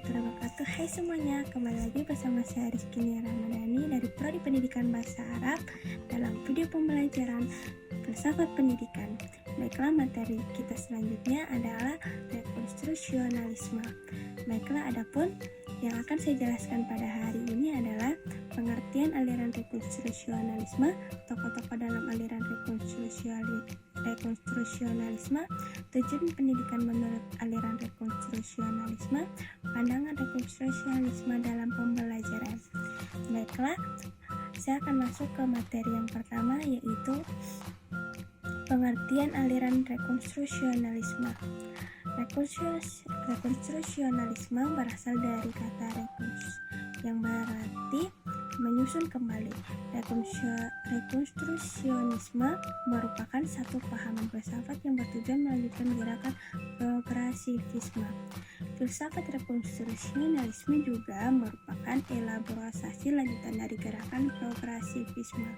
warahmatullahi wabarakatuh. Hai semuanya, kembali lagi bersama saya Rizky Nia Ramadhani dari Prodi Pendidikan Bahasa Arab dalam video pembelajaran filsafat pendidikan. Baiklah, materi kita selanjutnya adalah rekonstrusionalisme. Baiklah, adapun yang akan saya jelaskan pada hari ini adalah pengertian aliran rekonstrusionalisme, tokoh-tokoh dalam aliran rekonstrusionalisme, tujuan pendidikan menurut aliran rekonstrusionalisme, pandangan rekonstrusionalisme dalam pembelajaran. Baiklah, saya akan masuk ke materi yang pertama, yaitu pengertian aliran rekonstrusionalisme. Rekonstrusionalisme berasal dari kata rekonstruksi yang berarti menyusun kembali. Rekonstrusionisme merupakan satu pahaman filsafat yang bertujuan melanjutkan gerakan progresivisme. Filsafat rekonstrusionalisme juga merupakan elaborasi lanjutan dari gerakan progresivisme.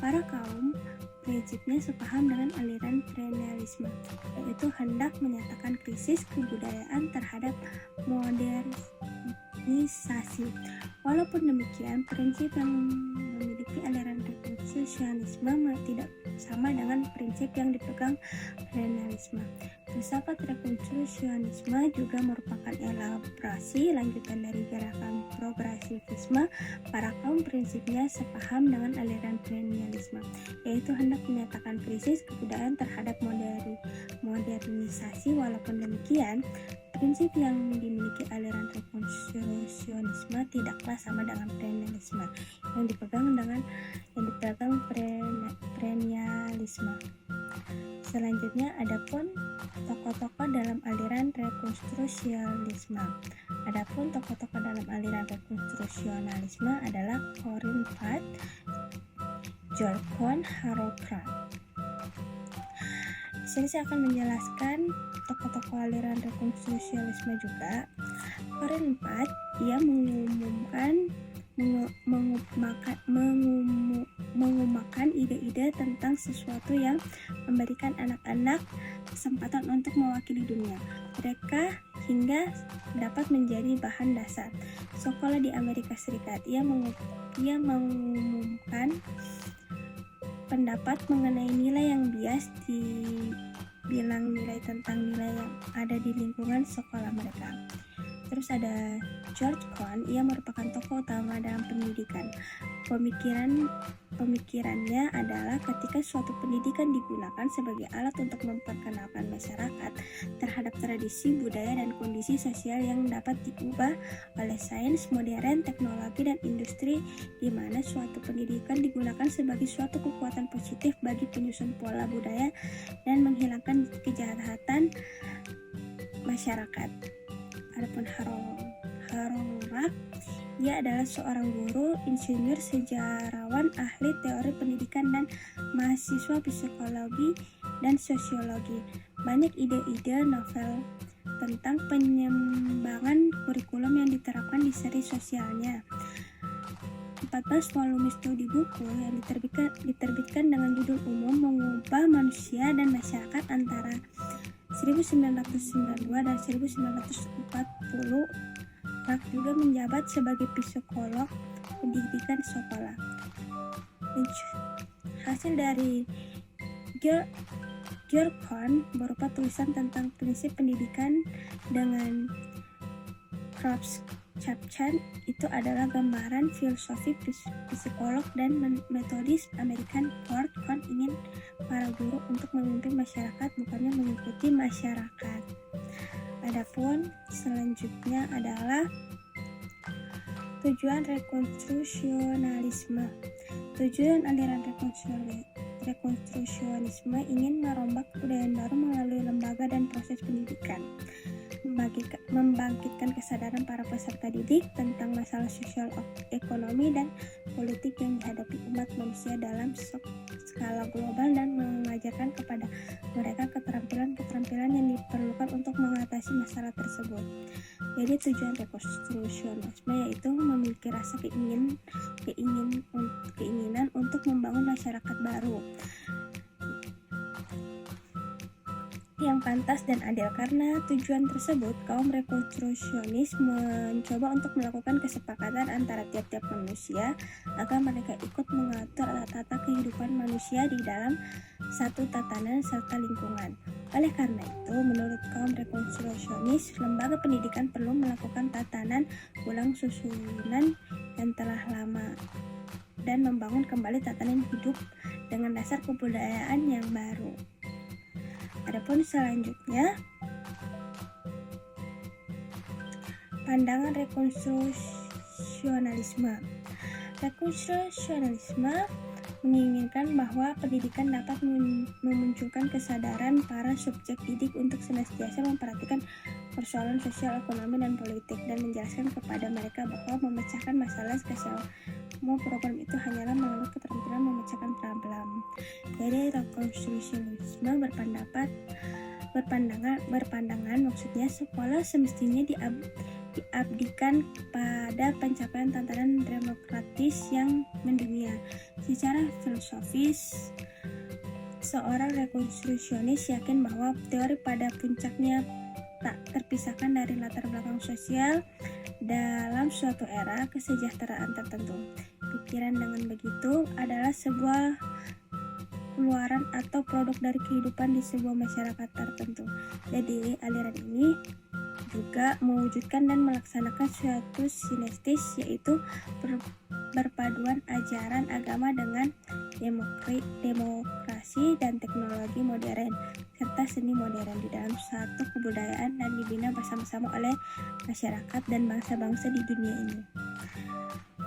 Para kaum prinsipnya sepaham dengan aliran perennialisme, yaitu hendak menyatakan krisis kebudayaan terhadap modernisasi. Walaupun demikian, prinsip yang memiliki aliran rekonstrusionisme tidak sama dengan prinsip yang dipegang perennialisme. Filsafat rekonstrusionisme juga merupakan elaborasi lanjutan dari gerakan progresivisme. Para kaum prinsipnya sepaham dengan aliran perennialisme, yaitu hendak menyatakan krisis kebudayaan terhadap modernisasi. Walaupun demikian, prinsip yang dimiliki aliran rekonstrusionisme tidaklah sama dengan perennialisme yang dipegang perennialisme. Selanjutnya, adapun tokoh-tokoh dalam aliran rekonstrusionalisme. Adapun tokoh-tokoh dalam aliran rekonstrusionalisme adalah Corinne Pratt, George Kohn, Harold Kram. Di sini saya akan menjelaskan tokoh-tokoh aliran rekonstrusionalisme juga. Corinne Pratt, ia mengumumkan ide-ide tentang sesuatu yang memberikan anak-anak kesempatan untuk mewakili dunia mereka hingga dapat menjadi bahan dasar sekolah di Amerika Serikat. Ia mengumumkan pendapat mengenai nilai yang bias dibilang nilai tentang nilai yang ada di lingkungan sekolah mereka. Terus ada George Kohn, ia merupakan tokoh utama dalam pendidikan. Pemikirannya adalah ketika suatu pendidikan digunakan sebagai alat untuk memperkenalkan masyarakat terhadap tradisi, budaya, dan kondisi sosial yang dapat diubah oleh sains modern, teknologi, dan industri, di mana suatu pendidikan digunakan sebagai suatu kekuatan positif bagi penyusun pola budaya dan menghilangkan kejahatan masyarakat. Adapun Harold Rack, ia adalah seorang guru, insinyur, sejarawan, ahli teori pendidikan, dan mahasiswa psikologi dan sosiologi. Banyak ide-ide novel tentang penyembangan kurikulum yang diterapkan di seri sosialnya. 14 volume studi buku yang diterbitkan dengan judul umum Mengubah Manusia dan Masyarakat antara 1992 dan 1940. Rack juga menjabat sebagai psikolog pendidikan sekolah. Hasil dari George Kohn berupa tulisan tentang prinsip pendidikan dengan Krapft-Chapman itu adalah gambaran filosofi psikolog dan metodis American. Kohn ingin para guru untuk memimpin masyarakat, bukannya mengikuti masyarakat. Adapun selanjutnya adalah tujuan rekonstrusionalisme. Tujuan aliran rekonstrusionisme ingin merombak kebudayaan baru melalui lembaga dan proses pendidikan, membangkitkan kesadaran para peserta didik tentang masalah sosial, ekonomi, dan politik yang dihadapi umat manusia dalam skala global, dan mengajarkan kepada mereka keterampilan-keterampilan yang diperlukan untuk mengatasi masalah tersebut. Jadi tujuan rekonstrusionisme yaitu memiliki rasa keinginan untuk membangun masyarakat baru yang pantas dan adil. Karena tujuan tersebut, kaum rekonstruksionis mencoba untuk melakukan kesepakatan antara tiap-tiap manusia agar mereka ikut mengatur tata kehidupan manusia di dalam satu tatanan serta lingkungan. Oleh karena itu, menurut kaum rekonstruksionis, lembaga pendidikan perlu melakukan tatanan ulang susunan yang telah lama dan membangun kembali tatanan hidup dengan dasar kebudayaan yang baru. Adapun selanjutnya, pandangan rekonstruksionalisme. Rekonstruksionalisme menginginkan bahwa pendidikan dapat memunculkan kesadaran para subjek didik untuk senantiasa memperhatikan persoalan sosial, ekonomi, dan politik, dan menjelaskan kepada mereka bahwa memecahkan masalah semua program itu hanyalah melalui keterampilan memecahkan problem. Jadi rekonstruksionisme berpandangan maksudnya sekolah semestinya diabdikan pada pencapaian tatanan demokratis yang mendunia. Secara filosofis, seorang rekonstruksionis yakin bahwa teori pada puncaknya tak terpisahkan dari latar belakang sosial dalam suatu era kesejahteraan tertentu. Pikiran dengan begitu adalah sebuah keluaran atau produk dari kehidupan di sebuah masyarakat tertentu. Jadi aliran ini juga mewujudkan dan melaksanakan suatu sinestis, yaitu berpaduan ajaran agama dengan demokrasi dan teknologi modern serta seni modern di dalam satu kebudayaan dan dibina bersama-sama oleh masyarakat dan bangsa-bangsa di dunia ini.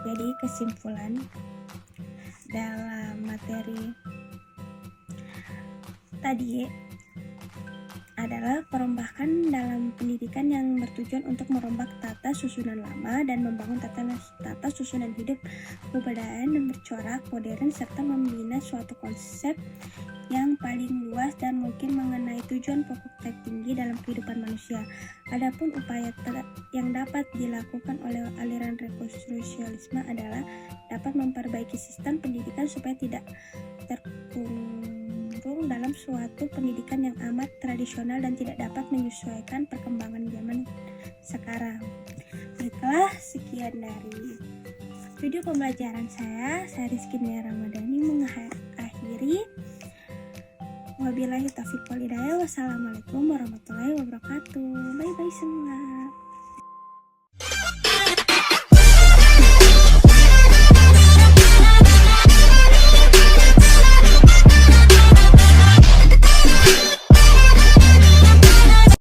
Jadi kesimpulan dalam materi tadi adalah perombakan dalam pendidikan yang bertujuan untuk merombak tata susunan lama dan membangun tata susunan hidup kebudayaan yang bercorak modern serta membina suatu konsep yang paling luas dan mungkin mengenai tujuan pokok tertinggi dalam kehidupan manusia. Adapun upaya yang dapat dilakukan oleh aliran rekonstruksionisme adalah dapat memperbaiki sistem pendidikan supaya tidak terkurung dalam suatu pendidikan yang amat tradisional dan tidak dapat menyesuaikan perkembangan zaman sekarang. Baiklah, sekian dari video pembelajaran saya Rizky Nia Ramadhani mengakhiri. Wabillahi taufiq wal hidayah. Wassalamualaikum warahmatullahi wabarakatuh. Bye bye semua.